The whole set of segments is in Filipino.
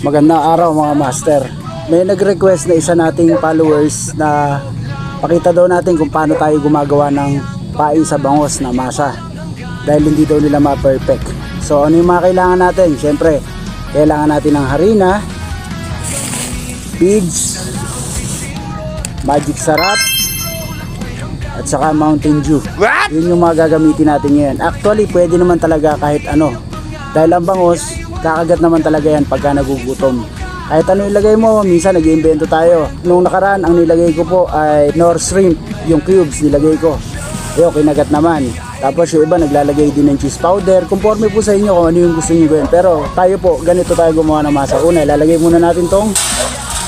Magandang araw mga master. May nag-request na isa nating followers na pakita daw natin kung paano tayo gumagawa ng pain sa bangos na masa dahil hindi daw nila ma-perfect. So ano yung mga kailangan natin? Siyempre kailangan natin ng harina, beads, magic sarap, at saka Mountain Dew. Yun yung mga gagamitin natin ngayon. Actually pwede naman talaga kahit ano, dahil ang bangos kakagat naman talaga yan pagka nagugutom. Kahit ano ilagay mo, minsan nag-iimbento tayo. Nung nakaraan, ang nilagay ko po ay Nor Shrimp, yung cubes nilagay ko. Ayun, kinagat naman. Tapos yung iba naglalagay din ng cheese powder. Conforme po sa inyo kung ano yung gusto nyo gawin. Pero tayo po, ganito tayo gumawa ng masa. Una, ilalagay muna natin tong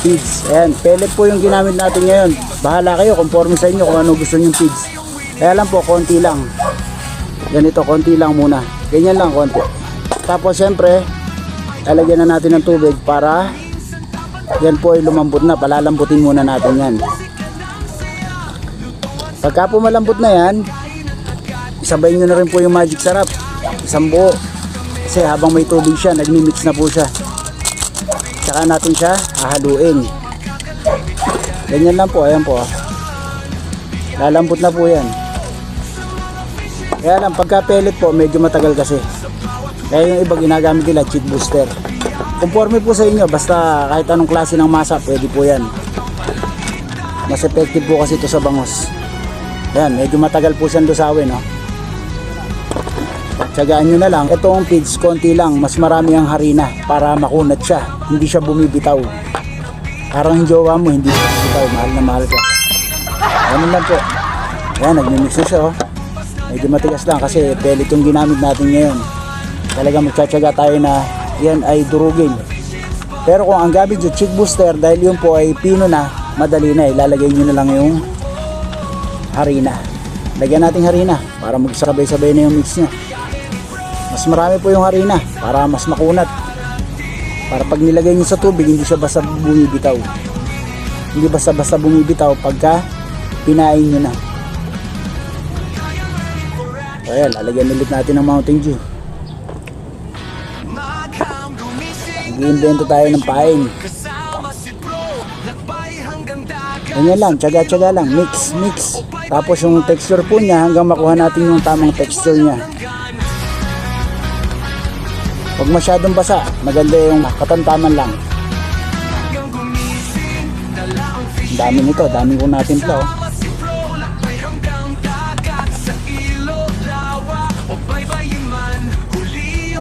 pigs. Ayan, pellet po yung ginamit natin ngayon. Bahala kayo, conforme sa inyo kung ano gusto nyo pigs. Kaya lang po, konti lang. Ganito, konti lang muna. Ganyan lang, konti. Tapos syempre, lalagyan na natin ng tubig para yan po ay lumambot na. Palalambutin muna natin yan. Pagka po malambot na yan, isabay nyo na rin po yung magic sarap, isang buo, kasi habang may tubig siya nagmi-mix na po siya. Tsaka natin siya hahaluin. Ganyan lang po. Ayan po, lalambot na po yan. Kaya lang pagka pellet po medyo matagal kasi, kaya yung iba ginagamit nila cheat booster. Conforme po sa inyo, basta kahit anong klase ng masa pwede po yan. Mas effective po kasi ito sa bangos. Yan, medyo matagal po siyang lusawin, no? Tsagaan nyo na lang. Itong pigs, konti lang, mas marami ang harina para makunat siya, hindi siya bumibitaw. Parang yung jowa mo hindi bumibitaw, mahal na mahal ka. Ano lang po. Yan, nagmimix na siya, oh. Medyo matigas lang kasi pellet yung ginamit natin ngayon. Talaga magtsatsaga tayo na yan ay durugin. Pero kung ang gamit yung cheek booster, dahil yun po ay pino na, madali na, ilalagay nyo na lang yung harina. Lagyan natin harina para magsabay-sabay na yung mix nya. Mas marami po yung harina para mas makunat, para pag nilagay nyo sa tubig hindi siya basta bumibitaw. Hindi basta-basta bumibitaw pagka pinain nyo na. So ayan, lalagyan ulit natin ng Mountain Dew. Nag-iimbento tayo ng pain. Ganyan lang, tsaga-tsaga lang, mix. Tapos yung texture po niya hanggang makuha natin yung tamang texture niya. Huwag masyadong basa, maganda yung katantaman lang. Dami nito, dami ko natin pala, oh.